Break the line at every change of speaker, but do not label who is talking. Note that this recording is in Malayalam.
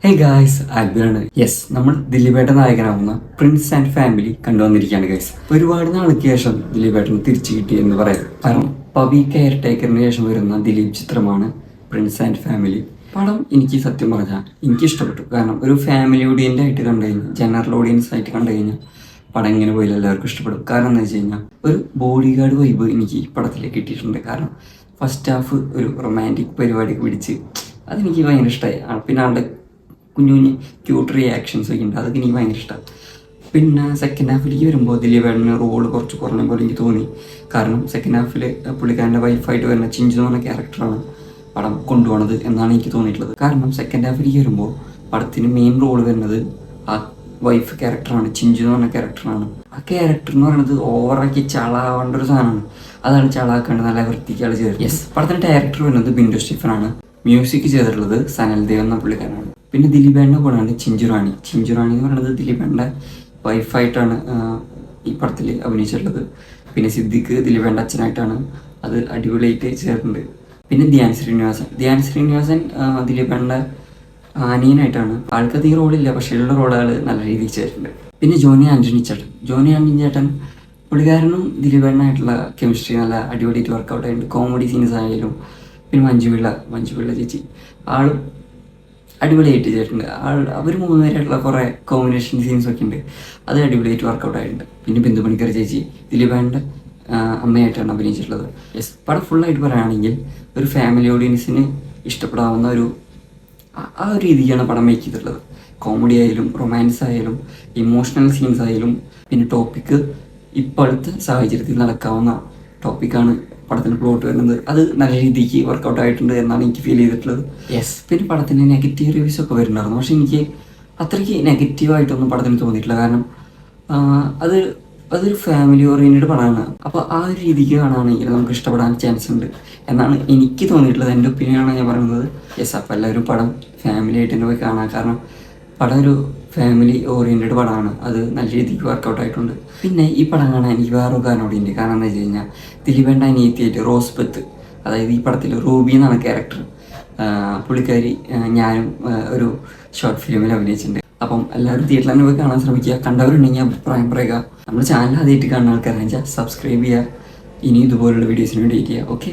Hey guys, ആൽബിനാണ്. യെസ്, നമ്മൾ ദിലീപേട്ടൻ നായകനാവുന്ന പ്രിൻസ് ആൻഡ് ഫാമിലി കണ്ടുവന്നിരിക്കുകയാണ് ഗൈസ്. ഒരുപാട് നാൾക്ക് ശേഷം ദിലീപേട്ടന് തിരിച്ചു കിട്ടി എന്ന് പറയാം. കാരണം പവി കെയർ ടേക്കറിന് ശേഷം വരുന്ന ദിലീപ് ചിത്രമാണ് പ്രിൻസ് ആൻഡ് ഫാമിലി. പടം എനിക്ക് സത്യം പറഞ്ഞാൽ എനിക്ക് ഇഷ്ടപ്പെട്ടു. കാരണം ഒരു ഫാമിലി ഓഡിയൻ്റ് ആയിട്ട് കണ്ടു കഴിഞ്ഞാൽ, ജനറൽ ഓഡിയൻസ് ആയിട്ട് കണ്ടു കഴിഞ്ഞാൽ പടം ഇങ്ങനെ പോയാലും എല്ലാവർക്കും ഇഷ്ടപ്പെടും. കാരണം എന്താ വെച്ച് കഴിഞ്ഞാൽ ഒരു ബോഡി ഗാർഡ് വൈബ് എനിക്ക് ഈ പടത്തിൽ കിട്ടിയിട്ടുണ്ട്. കാരണം ഫസ്റ്റ് ഹാഫ് ഒരു റൊമാൻറ്റിക് പരിപാടിയൊക്കെ പിടിച്ച് അതെനിക്ക് ഭയങ്കര ഇഷ്ടമായി. പിന്നെ ആളുടെ കുഞ്ഞു കുഞ്ഞ് ക്യൂട്ട് റിയാക്ഷൻസ് ഒക്കെ ഉണ്ട്, അതൊക്കെ എനിക്ക് ഭയങ്കര ഇഷ്ടമാണ്. പിന്നെ സെക്കൻഡ് ഹാഫിലേക്ക് വരുമ്പോൾ ദിലീപേട്ടന് റോള് കുറച്ച് കുറഞ്ഞ പോലെ എനിക്ക് തോന്നി. കാരണം സെക്കൻഡ് ഹാഫിൽ പുള്ളിക്കാരൻ്റെ വൈഫായിട്ട് വരുന്ന ചിഞ്ചു എന്ന് പറഞ്ഞ ക്യാരക്ടറാണ് പടം കൊണ്ടുപോകുന്നത് എന്നാണ് എനിക്ക് തോന്നിയിട്ടുള്ളത്. കാരണം സെക്കൻഡ് ഹാഫിലേക്ക് വരുമ്പോൾ പടത്തിന് മെയിൻ റോള് വരുന്നത് ആ വൈഫ് ക്യാരക്ടറാണ്, ചിഞ്ചു എന്ന് പറഞ്ഞ ക്യാരക്ടറാണ്. ആ ക്യാരക്ടർ എന്ന് പറയുന്നത് ഓവറാക്കി ചളാവേണ്ട ഒരു സാധനമാണ്. അതാണ് ചളാക്കാണ്ട് നല്ല വൃത്തിക്കാൾ ചെയ്തത്. യെസ്, പടത്തിൻ്റെ ഡയറക്ടർ വരുന്നത് ബിൻഡു സ്റ്റീഫനാണ്. മ്യൂസിക് ചെയ്തിട്ടുള്ളത് സനൽ ദേവ് എന്ന പുള്ളിക്കാരനാണ്. പിന്നെ ദിലീപേട്ടൻ്റെ കൂടെയാണ് ചിഞ്ചു റാണി എന്ന് പറയുന്നത് ദിലീപേട്ടൻ്റെ വൈഫായിട്ടാണ് ഈ പടത്തിൽ അഭിനയിച്ചിട്ടുള്ളത്. പിന്നെ സിദ്ദിഖ് ദിലീപേട്ടൻ്റെ അച്ഛനായിട്ടാണ്, അത് അടിപൊളിയായിട്ട് ചേർന്നിട്ടുണ്ട്. പിന്നെ ധ്യാൻ ശ്രീനിവാസൻ ദിലീപേട്ടൻ്റെ അനിയനായിട്ടാണ്. ആൾക്കധികം റോളില്ല, പക്ഷേ ഉള്ള റോളുകൾ നല്ല രീതിയിൽ ചേർത്തിട്ടുണ്ട്. പിന്നെ ജോണി ആൻ്റണി ചേട്ടൻ പുള്ളിക്കാരനും ദിലീപേട്ടനായിട്ടുള്ള കെമിസ്ട്രി നല്ല അടിപൊളിയായിട്ട് വർക്കൗട്ട് ആയിട്ടുണ്ട്. കോമഡി സീൻസ് ആയാലും പിന്നെ മഞ്ജുപിള്ള ചേച്ചി ആളും അടിപൊളിയായിട്ട് ചെയ്തിട്ടുണ്ട്. അവർ മൂന്നുപേരായിട്ടുള്ള കുറേ കോമ്പിനേഷൻ സീൻസൊക്കെ ഉണ്ട്, അത് അടിപൊളിയായിട്ട് വർക്കൗട്ട് ആയിട്ടുണ്ട്. പിന്നെ ബിന്ദു പണിക്കർ ചേച്ചി ദിലീപേട്ടൻ്റെ അമ്മയായിട്ടാണ് അഭിനയിച്ചിട്ടുള്ളത്. യെസ്, പടം ഫുള്ളായിട്ട് പറയുകയാണെങ്കിൽ ഒരു ഫാമിലി ഓഡിയൻസിന് ഇഷ്ടപ്പെടാവുന്ന ആ ഒരു രീതിക്കാണ് പടം മേക്ക് ചെയ്തിട്ടുള്ളത്. കോമഡി ആയാലും റൊമാൻസ് ആയാലും ഇമോഷണൽ സീൻസ് ആയാലും പിന്നെ ടോപ്പിക്ക് ഇപ്പോഴത്തെ സാഹചര്യത്തിൽ നടക്കാവുന്ന ടോപ്പിക്കാണ് പടത്തിന് പ്ലോട്ട് വരുന്നത്. അത് നല്ല രീതിക്ക് വർക്കൗട്ട് ആയിട്ടുണ്ട് എന്നാണ് എനിക്ക് ഫീൽ ചെയ്തിട്ടുള്ളത്. യെസ്, പിന്നെ പടത്തിന് നെഗറ്റീവ് റിവ്യൂസ് ഒക്കെ വരുന്നുണ്ടായിരുന്നു, പക്ഷെ എനിക്ക് അത്രയ്ക്ക് നെഗറ്റീവായിട്ടൊന്നും പടത്തിന് തോന്നിയിട്ടില്ല. കാരണം അതൊരു ഫാമിലി ഓറിയൻറ്റഡ് പടമാണ്. അപ്പോൾ ആ ഒരു രീതിക്ക് കാണുകയാണെങ്കിൽ നമുക്ക് ഇഷ്ടപ്പെടാൻ ചാൻസ് ഉണ്ട് എന്നാണ് എനിക്ക് തോന്നിയിട്ടുള്ളത്. എൻ്റെ ഒപ്പീനിയനാണ് ഞാൻ പറയുന്നത്. യെസ്, അപ്പോൾ എല്ലാവരും പടം ഫാമിലി ആയിട്ട് തന്നെ പോയി കാണാം. കാരണം പടം ഒരു ഫാമിലി ഓറിയൻറ്റഡ് പടമാണ്, അത് നല്ല രീതിക്ക് വർക്കൗട്ട് ആയിട്ടുണ്ട്. പിന്നെ ഈ പടം കാണാൻ എനിക്ക് വേറൊരു കാരണം കൂടി ഉണ്ട്. കാരണം എന്താ വെച്ച് കഴിഞ്ഞാൽ ദിലീപേട്ടൻ്റെ അനിയത്തിയായിട്ട് റോസ്ബത്ത്, അതായത് ഈ പടത്തിൽ റൂബി എന്നാണ് ക്യാരക്ടർ, പുള്ളിക്കാരി ഞാനും ഒരു ഷോർട്ട് ഫിലിമിൽ അഭിനയിച്ചിട്ടുണ്ട്. അപ്പം എല്ലാവരും തിയേറ്ററിൽ തന്നെ പോയി കാണാൻ ശ്രമിക്കുക. കണ്ടവരുണ്ടെങ്കിൽ അഭിപ്രായം പറയുക. നമ്മുടെ ചാനൽ ആദ്യമായിട്ട് കാണുന്ന ആൾക്കാരെന്ന് വെച്ചാൽ സബ്സ്ക്രൈബ് ചെയ്യുക. ഇനി ഇതുപോലുള്ള വീഡിയോസിന് വേണ്ടി വെയിറ്റ് ചെയ്യുക. ഓക്കെ.